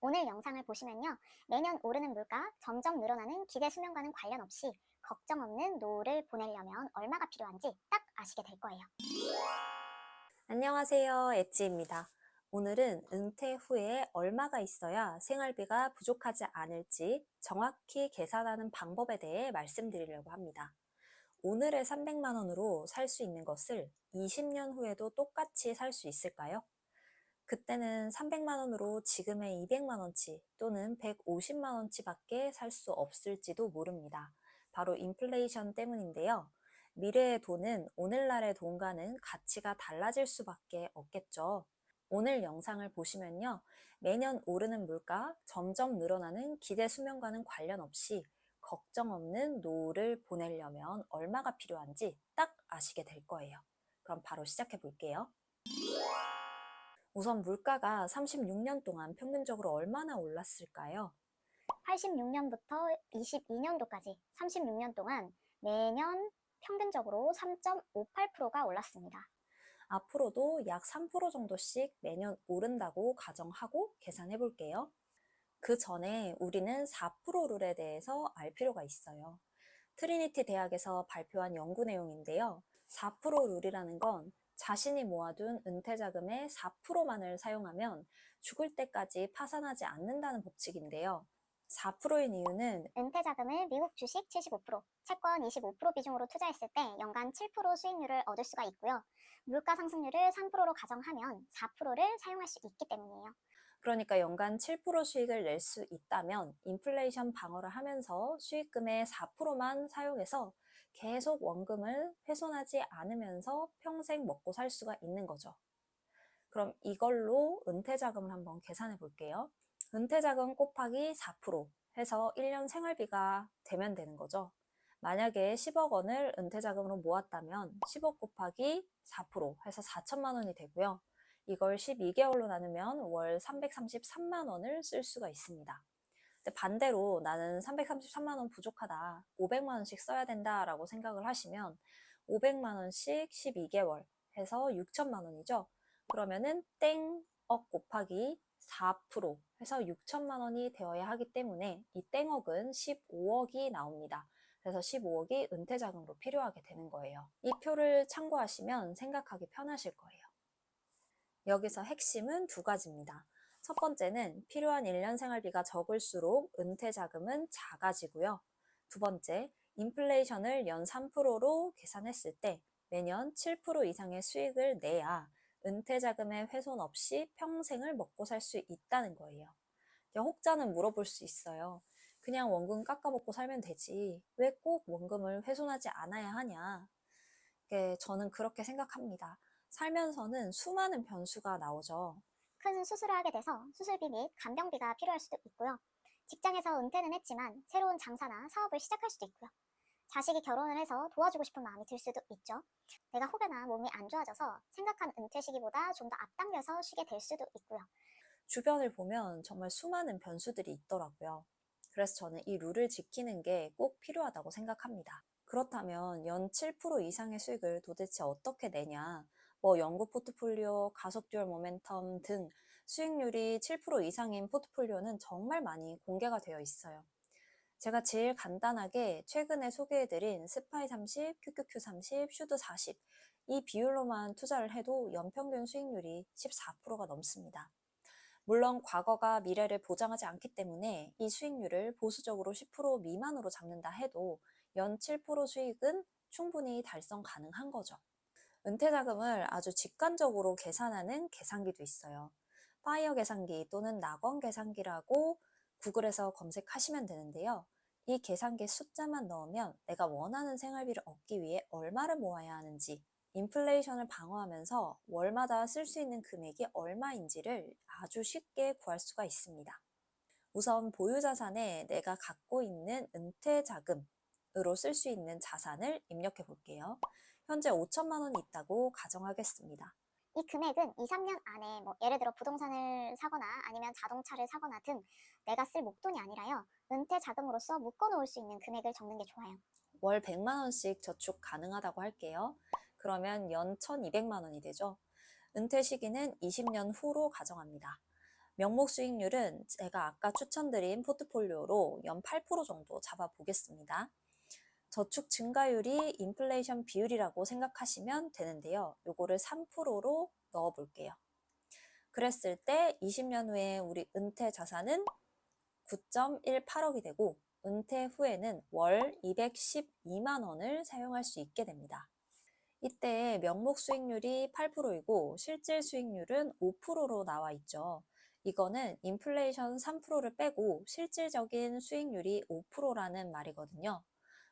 오늘 영상을 보시면요. 매년 오르는 물가, 점점 늘어나는 기대 수명과는 관련 없이 걱정 없는 노후를 보내려면 얼마가 필요한지 딱 아시게 될 거예요. 안녕하세요, 엣지입니다. 오늘은 은퇴 후에 얼마가 있어야 생활비가 부족하지 않을지 정확히 계산하는 방법에 대해 말씀드리려고 합니다. 오늘의 300만 원으로 살 수 있는 것을 20년 후에도 똑같이 살 수 있을까요? 그때는 300만 원으로 지금의 200만 원치 또는 150만 원치밖에 살 수 없을지도 모릅니다. 바로 인플레이션 때문인데요. 미래의 돈은 오늘날의 돈과는 가치가 달라질 수밖에 없겠죠. 오늘 영상을 보시면요. 매년 오르는 물가, 점점 늘어나는 기대 수명과는 관련 없이 걱정 없는 노후를 보내려면 얼마가 필요한지 딱 아시게 될 거예요. 그럼 바로 시작해 볼게요. 우선 물가가 36년 동안 평균적으로 얼마나 올랐을까요? 86년부터 22년도까지 36년 동안 매년 평균적으로 3.58%가 올랐습니다. 앞으로도 약 3% 정도씩 매년 오른다고 가정하고 계산해 볼게요. 그 전에 우리는 4% 룰에 대해서 알 필요가 있어요. 트리니티 대학에서 발표한 연구 내용인데요. 4% 룰이라는 건 자신이 모아둔 은퇴 자금의 4%만을 사용하면 죽을 때까지 파산하지 않는다는 법칙인데요. 4%인 이유는 은퇴 자금을 미국 주식 75%, 채권 25% 비중으로 투자했을 때 연간 7% 수익률을 얻을 수가 있고요. 물가 상승률을 3%로 가정하면 4%를 사용할 수 있기 때문이에요. 그러니까 연간 7% 수익을 낼 수 있다면 인플레이션 방어를 하면서 수익금의 4%만 사용해서 계속 원금을 훼손하지 않으면서 평생 먹고 살 수가 있는 거죠. 그럼 이걸로 은퇴자금을 한번 계산해 볼게요. 은퇴자금 곱하기 4% 해서 1년 생활비가 되면 되는 거죠. 만약에 10억 원을 은퇴자금으로 모았다면 10억 곱하기 4% 해서 4천만 원이 되고요. 이걸 12개월로 나누면 월 333만 원을 쓸 수가 있습니다. 근데 반대로 나는 333만 원 부족하다, 500만 원씩 써야 된다라고 생각을 하시면 500만 원씩 12개월 해서 6천만 원이죠. 그러면은 땡억 곱하기 4% 해서 6천만 원이 되어야 하기 때문에 이 땡억은 15억이 나옵니다. 그래서 15억이 은퇴자금으로 필요하게 되는 거예요. 이 표를 참고하시면 생각하기 편하실 거예요. 여기서 핵심은 두 가지입니다. 첫 번째는 필요한 1년 생활비가 적을수록 은퇴자금은 작아지고요. 두 번째, 인플레이션을 연 3%로 계산했을 때 매년 7% 이상의 수익을 내야 은퇴자금의 훼손 없이 평생을 먹고 살 수 있다는 거예요. 혹자는 물어볼 수 있어요. 그냥 원금 깎아먹고 살면 되지. 왜 꼭 원금을 훼손하지 않아야 하냐? 저는 그렇게 생각합니다. 살면서는 수많은 변수가 나오죠. 큰 수술을 하게 돼서 수술비 및 간병비가 필요할 수도 있고요. 직장에서 은퇴는 했지만 새로운 장사나 사업을 시작할 수도 있고요. 자식이 결혼을 해서 도와주고 싶은 마음이 들 수도 있죠. 내가 혹여나 몸이 안 좋아져서 생각한 은퇴 시기보다 좀 더 앞당겨서 쉬게 될 수도 있고요. 주변을 보면 정말 수많은 변수들이 있더라고요. 그래서 저는 이 룰을 지키는 게 꼭 필요하다고 생각합니다. 그렇다면 연 7% 이상의 수익을 도대체 어떻게 내냐? 연구 포트폴리오, 가속 듀얼 모멘텀 등 수익률이 7% 이상인 포트폴리오는 정말 많이 공개가 되어 있어요. 제가 제일 간단하게 최근에 소개해드린 스파이 30, QQQ 30, 슈드 40, 이 비율로만 투자를 해도 연평균 수익률이 14%가 넘습니다. 물론 과거가 미래를 보장하지 않기 때문에 이 수익률을 보수적으로 10% 미만으로 잡는다 해도 연 7% 수익은 충분히 달성 가능한 거죠. 은퇴자금을 아주 직관적으로 계산하는 계산기도 있어요. 파이어 계산기 또는 낙원 계산기라고 구글에서 검색하시면 되는데요. 이 계산기 숫자만 넣으면 내가 원하는 생활비를 얻기 위해 얼마를 모아야 하는지, 인플레이션을 방어하면서 월마다 쓸 수 있는 금액이 얼마인지를 아주 쉽게 구할 수가 있습니다. 우선 보유자산에 내가 갖고 있는 은퇴자금으로 쓸 수 있는 자산을 입력해 볼게요. 현재 5천만 원이 있다고 가정하겠습니다. 이 금액은 2, 3년 안에 예를 들어 부동산을 사거나 아니면 자동차를 사거나 등 내가 쓸 목돈이 아니라요. 은퇴 자금으로서 묶어놓을 수 있는 금액을 적는 게 좋아요. 월 100만 원씩 저축 가능하다고 할게요. 그러면 연 1200만 원이 되죠. 은퇴 시기는 20년 후로 가정합니다. 명목 수익률은 제가 아까 추천드린 포트폴리오로 연 8% 정도 잡아보겠습니다. 저축 증가율이 인플레이션 비율이라고 생각하시면 되는데요. 요거를 3%로 넣어볼게요. 그랬을 때 20년 후에 우리 은퇴 자산은 9.18억이 되고 은퇴 후에는 월 212만 원을 사용할 수 있게 됩니다. 이때 명목 수익률이 8%이고 실질 수익률은 5%로 나와 있죠. 이거는 인플레이션 3%를 빼고 실질적인 수익률이 5%라는 말이거든요.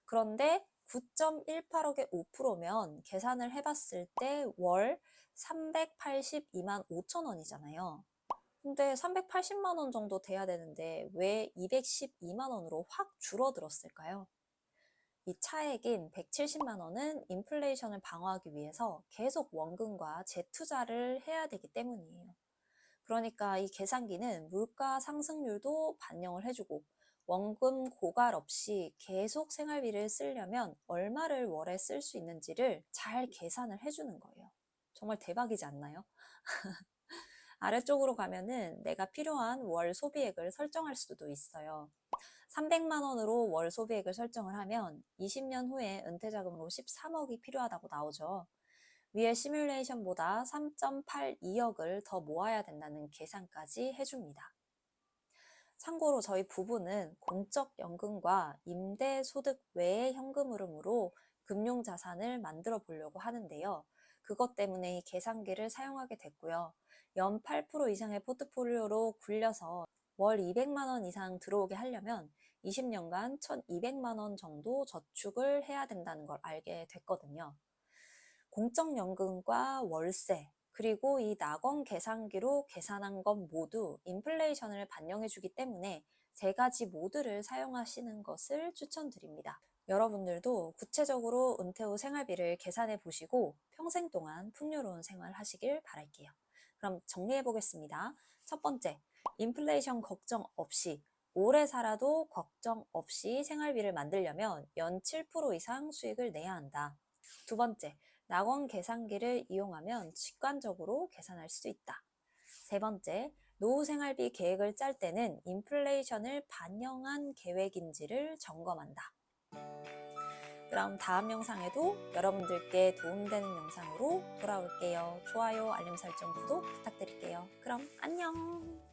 그런데 9.18억의 5%면 계산을 해봤을 때 월 382만 5천 원이잖아요. 근데 380만 원 정도 돼야 되는데 왜 212만 원으로 확 줄어들었을까요? 이 차액인 170만 원은 인플레이션을 방어하기 위해서 계속 원금과 재투자를 해야 되기 때문이에요. 그러니까 이 계산기는 물가 상승률도 반영을 해주고 원금 고갈 없이 계속 생활비를 쓰려면 얼마를 월에 쓸 수 있는지를 잘 계산을 해주는 거예요. 정말 대박이지 않나요? 아래쪽으로 가면은 내가 필요한 월 소비액을 설정할 수도 있어요. 300만 원으로 월 소비액을 설정을 하면 20년 후에 은퇴자금으로 13억이 필요하다고 나오죠. 위의 시뮬레이션보다 3.82억을 더 모아야 된다는 계산까지 해줍니다. 참고로 저희 부부는 공적연금과 임대소득 외의 현금 흐름으로 금융자산을 만들어 보려고 하는데요. 그것 때문에 이 계산기를 사용하게 됐고요. 연 8% 이상의 포트폴리오로 굴려서 월 200만 원 이상 들어오게 하려면 20년간 1200만 원 정도 저축을 해야 된다는 걸 알게 됐거든요. 공적연금과 월세, 그리고 이 낙원 계산기로 계산한 건 모두 인플레이션을 반영해주기 때문에 세 가지 모두를 사용하시는 것을 추천드립니다. 여러분들도 구체적으로 은퇴 후 생활비를 계산해 보시고 평생 동안 풍요로운 생활 하시길 바랄게요. 그럼 정리해 보겠습니다. 첫 번째, 인플레이션 걱정 없이 오래 살아도 걱정 없이 생활비를 만들려면 연 7% 이상 수익을 내야 한다. 두 번째, 낙원 계산기를 이용하면 직관적으로 계산할 수 있다. 세 번째, 노후 생활비 계획을 짤 때는 인플레이션을 반영한 계획인지를 점검한다. 그럼 다음 영상에도 여러분들께 도움되는 영상으로 돌아올게요. 좋아요, 알림 설정, 구독 부탁드릴게요. 그럼 안녕!